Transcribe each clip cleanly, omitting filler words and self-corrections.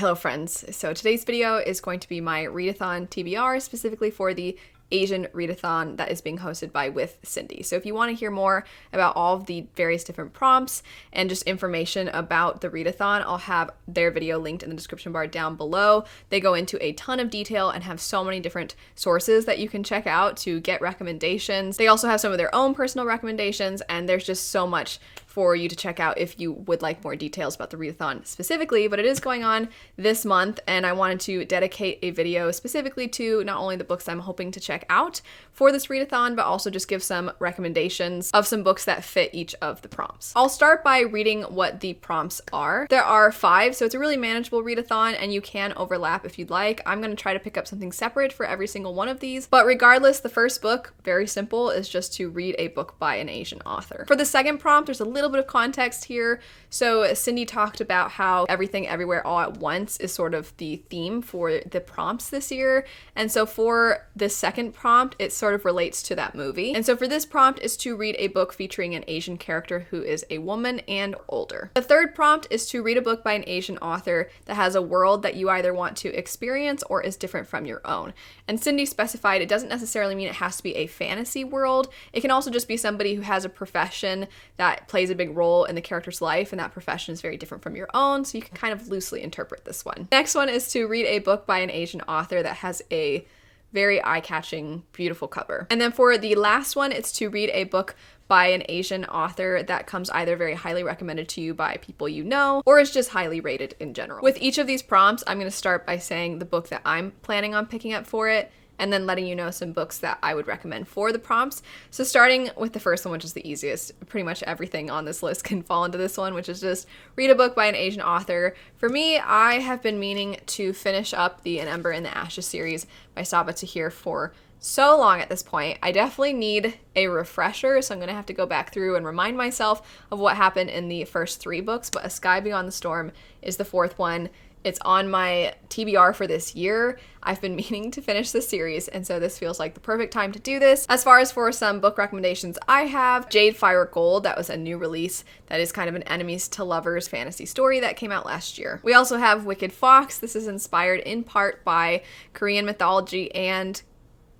Hello friends, so today's video is going to be my Readathon Tbr, specifically for the Asian Readathon that is being hosted by With Cindy. So if you want to hear more about all of the various different prompts and just information about the Readathon, I'll have their video linked in the description bar down below. They go into a ton of detail and have so many different sources that you can check out to get recommendations. They also have some of their own personal recommendations, and there's just so much for you to check out if you would like more details about the Readathon specifically. But it is going on this month, and I wanted to dedicate a video specifically to not only the books I'm hoping to check out for this Readathon, but also just give some recommendations of some books that fit each of the prompts. I'll start by reading what the prompts are. There are 5, so it's a really manageable Readathon, and you can overlap if you'd like. I'm going to try to pick up something separate for every single one of these, but regardless, the first book, very simple, is just to read a book by an Asian author. For the second prompt, there's a little bit of context here. So Cindy talked about how Everything Everywhere All at Once is sort of the theme for the prompts this year, and so for the second prompt, it sort of relates to that movie. And so for this prompt is to read a book featuring an Asian character who is a woman and older. The third prompt is to read a book by an Asian author that has a world that you either want to experience or is different from your own. And Cindy specified it doesn't necessarily mean it has to be a fantasy world. It can also just be somebody who has a profession that plays a big role in the character's life, and that profession is very different from your own, so you can kind of loosely interpret this one. Next one is to read a book by an Asian author that has a very eye-catching, beautiful cover. And then for the last one, it's to read a book by an Asian author that comes either very highly recommended to you by people you know, or is just highly rated in general. With each of these prompts, I'm going to start by saying the book that I'm planning on picking up for it, and then letting you know some books that I would recommend for the prompts. So starting with the first one, which is the easiest, pretty much everything on this list can fall into this one, which is just read a book by an Asian author. For me, I have been meaning to finish up the An Ember in the Ashes series by Sabaa Tahir for so long at this point. I definitely need a refresher, so I'm going to have to go back through and remind myself of what happened in the first 3 books, but A Sky Beyond the Storm is the 4th one. It's on my TBR for this year. I've been meaning to finish this series, and so this feels like the perfect time to do this. As far as for some book recommendations, I have Jade Fire Gold. That was a new release that is kind of an enemies to lovers fantasy story that came out last year. We also have Wicked Fox. This is inspired in part by Korean mythology and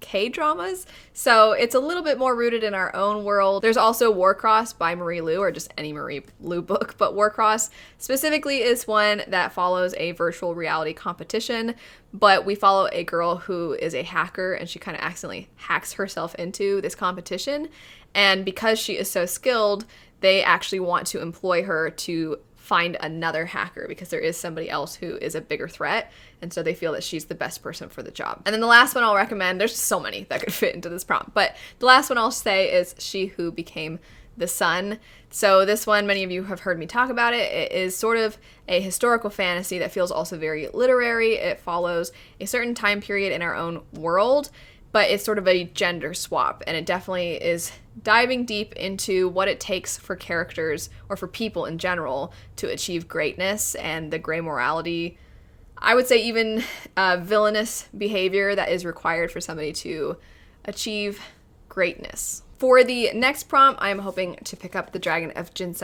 K-dramas, so it's a little bit more rooted in our own world. There's also Warcross by Marie Lu, or just any Marie Lu book, but Warcross specifically is one that follows a virtual reality competition, but we follow a girl who is a hacker, and she kind of accidentally hacks herself into this competition, and because she is so skilled, they actually want to employ her to find another hacker because there is somebody else who is a bigger threat, and so they feel that she's the best person for the job. And then the last one I'll recommend, there's so many that could fit into this prompt, but the last one I'll say is She Who Became the Sun. So this one, many of you have heard me talk about it. It is sort of a historical fantasy that feels also very literary. It follows a certain time period in our own world, but it's sort of a gender swap, and it definitely is diving deep into what it takes for characters, or for people in general, to achieve greatness and the gray morality, I would say even villainous behavior that is required for somebody to achieve greatness. For the next prompt, I'm hoping to pick up The Dragon of Jin.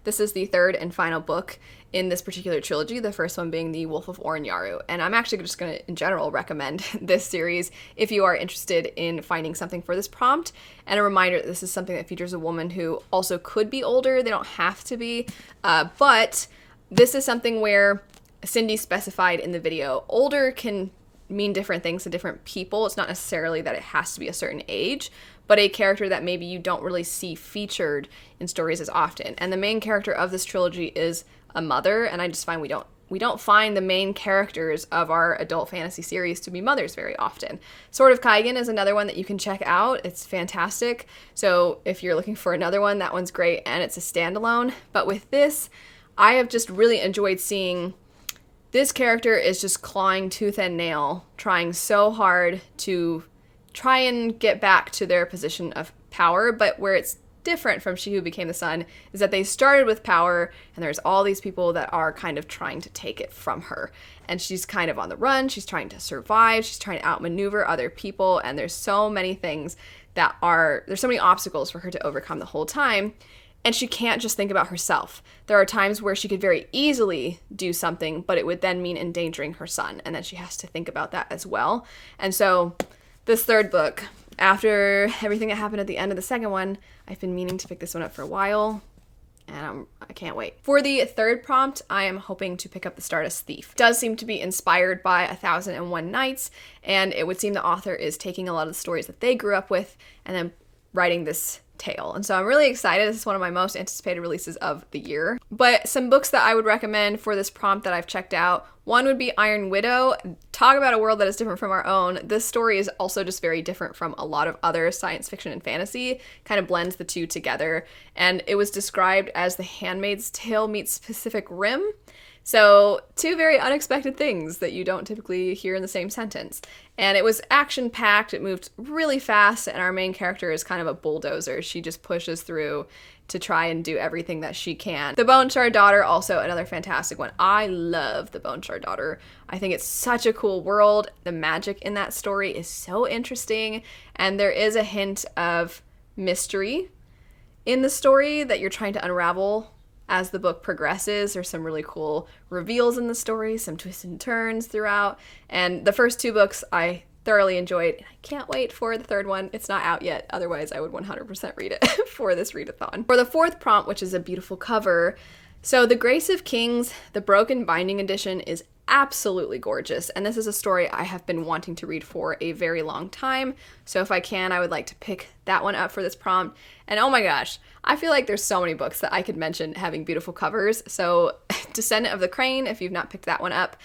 This is the 3rd and final book in this particular trilogy, the first one being The Wolf of Oranyaru. And I'm actually just going to, in general, recommend this series if you are interested in finding something for this prompt. And a reminder, this is something that features a woman who also could be older. They don't have to be, but this is something where Cindy specified in the video, older can mean different things to different people. It's not necessarily that it has to be a certain age, but a character that maybe you don't really see featured in stories as often. And the main character of this trilogy is a mother, and I just find we don't find the main characters of our adult fantasy series to be mothers very often. Sword of Kaigen is another one that you can check out. It's fantastic. So if you're looking for another one, that one's great, and it's a standalone. But with this, I have just really enjoyed seeing this character is just clawing tooth and nail, trying so hard to try and get back to their position of power, but where it's different from She Who Became the Sun is that they started with power, and there's all these people that are kind of trying to take it from her. And she's kind of on the run, she's trying to survive, she's trying to outmaneuver other people, and there's so many things that there's so many obstacles for her to overcome the whole time. And she can't just think about herself. There are times where she could very easily do something, but it would then mean endangering her son. And then she has to think about that as well. And so this third book, after everything that happened at the end of the second one, I've been meaning to pick this one up for a while. And I can't wait. For the third prompt, I am hoping to pick up The Stardust Thief. It does seem to be inspired by 1001 Nights, and it would seem the author is taking a lot of the stories that they grew up with and then writing this tale. And so I'm really excited. This is one of my most anticipated releases of the year. But some books that I would recommend for this prompt that I've checked out, one would be Iron Widow. Talk about a world that is different from our own. This story is also just very different from a lot of other science fiction and fantasy, kind of blends the two together. And it was described as The Handmaid's Tale meets Pacific Rim. So two very unexpected things that you don't typically hear in the same sentence. And it was action-packed, it moved really fast, and our main character is kind of a bulldozer. She just pushes through to try and do everything that she can. The Bone Shard Daughter, also another fantastic one. I love The Bone Shard Daughter. I think it's such a cool world. The magic in that story is so interesting, and there is a hint of mystery in the story that you're trying to unravel as the book progresses. There's some really cool reveals in the story, some twists and turns throughout, and the first two books I thoroughly enjoyed. I can't wait for the third one. It's not out yet, otherwise I would 100% read it for this readathon. For the fourth prompt, which is a beautiful cover, so The Grace of Kings, the Broken Binding edition, is absolutely gorgeous, and this is a story I have been wanting to read for a very long time, so if I can, I would like to pick that one up for this prompt. And oh my gosh, I feel like there's so many books that I could mention having beautiful covers. So Descendant of the Crane, if you've not picked that one up,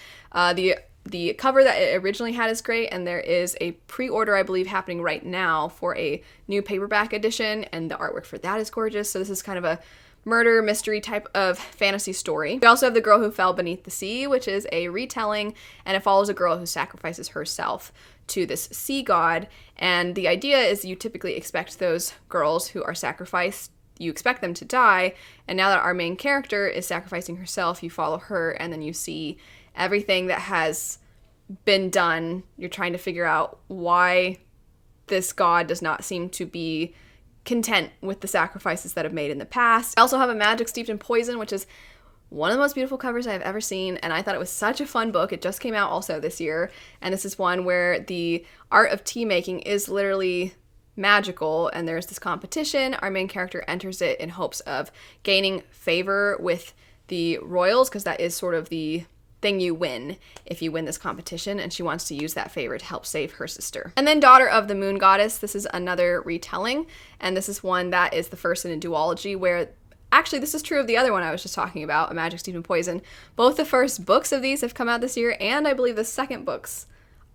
the cover that it originally had is great, and there is a pre-order, I believe, happening right now for a new paperback edition, and the artwork for that is gorgeous. So this is kind of a murder mystery type of fantasy story. We also have The Girl Who Fell Beneath the Sea, which is a retelling, and it follows a girl who sacrifices herself to this sea god. And the idea is you typically expect those girls who are sacrificed, you expect them to die, and now that our main character is sacrificing herself, you follow her, and then you see everything that has been done. You're trying to figure out why this god does not seem to be content with the sacrifices that have made in the past. I also have A Magic Steeped in Poison, which is one of the most beautiful covers I've ever seen, and I thought it was such a fun book. It just came out also this year, and this is one where the art of tea making is literally magical, and there's this competition. Our main character enters it in hopes of gaining favor with the royals, because that is sort of the thing you win if you win this competition, and she wants to use that favor to help save her sister. And then Daughter of the Moon Goddess, this is another retelling, and this is one that is the first in a duology where, actually this is true of the other one I was just talking about, A Magic Steeped in Poison. Both the first books of these have come out this year, and I believe the second books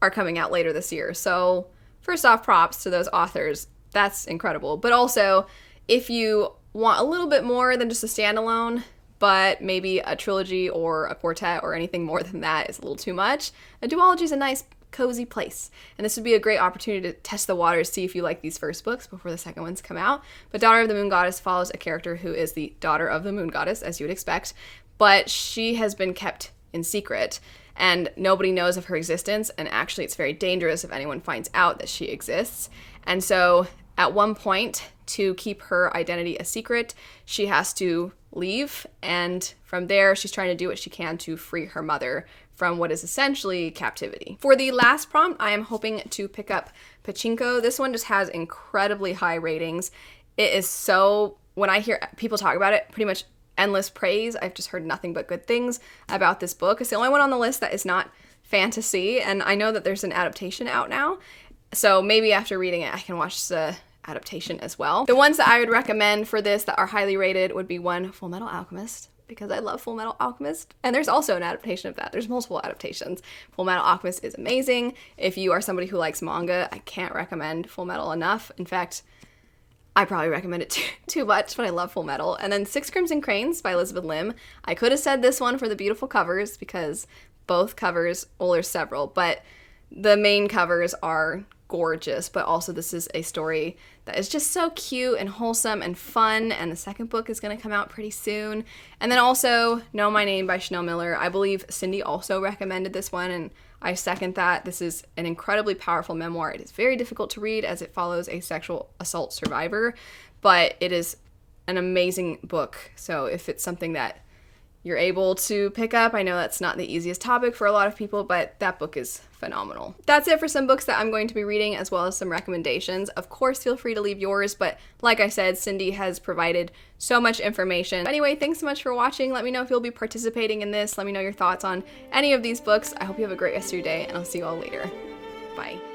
are coming out later this year. So first off, props to those authors. That's incredible. But also, if you want a little bit more than just a standalone, but maybe a trilogy or a quartet or anything more than that is a little too much, a duology is a nice, cozy place. And this would be a great opportunity to test the waters, see if you like these first books before the second ones come out. But Daughter of the Moon Goddess follows a character who is the daughter of the Moon Goddess, as you would expect, but she has been kept in secret, and nobody knows of her existence, and actually it's very dangerous if anyone finds out that she exists. And so at one point, to keep her identity a secret, she has to leave, and from there she's trying to do what she can to free her mother from what is essentially captivity. For the last prompt, I am hoping to pick up Pachinko. This one just has incredibly high ratings. It is so, when I hear people talk about it, pretty much endless praise. I've just heard nothing but good things about this book. It's the only one on the list that is not fantasy, and I know that there's an adaptation out now, so maybe after reading it I can watch the adaptation as well. The ones that I would recommend for this that are highly rated would be one, Fullmetal Alchemist, because I love Fullmetal Alchemist, and there's also an adaptation of that. There's multiple adaptations. Fullmetal Alchemist is amazing. If you are somebody who likes manga, I can't recommend Fullmetal enough. In fact, I probably recommend it too much, but I love Fullmetal. And then Six Crimson Cranes by Elizabeth Lim. I could have said this one for the beautiful covers, because both covers, well, there's several, but the main covers are gorgeous, but also this is a story that is just so cute and wholesome and fun, and the second book is going to come out pretty soon. And then also Know My Name by Chanel Miller. I believe Cindy also recommended this one, and I second that. This is an incredibly powerful memoir. It is very difficult to read as it follows a sexual assault survivor, but it is an amazing book. So if it's something that you're able to pick up, I know that's not the easiest topic for a lot of people, but that book is phenomenal. That's it for some books that I'm going to be reading, as well as some recommendations. Of course, feel free to leave yours, but like I said, Cindy has provided so much information. Anyway, thanks so much for watching. Let me know if you'll be participating in this. Let me know your thoughts on any of these books. I hope you have a great rest of your day, and I'll see you all later. Bye.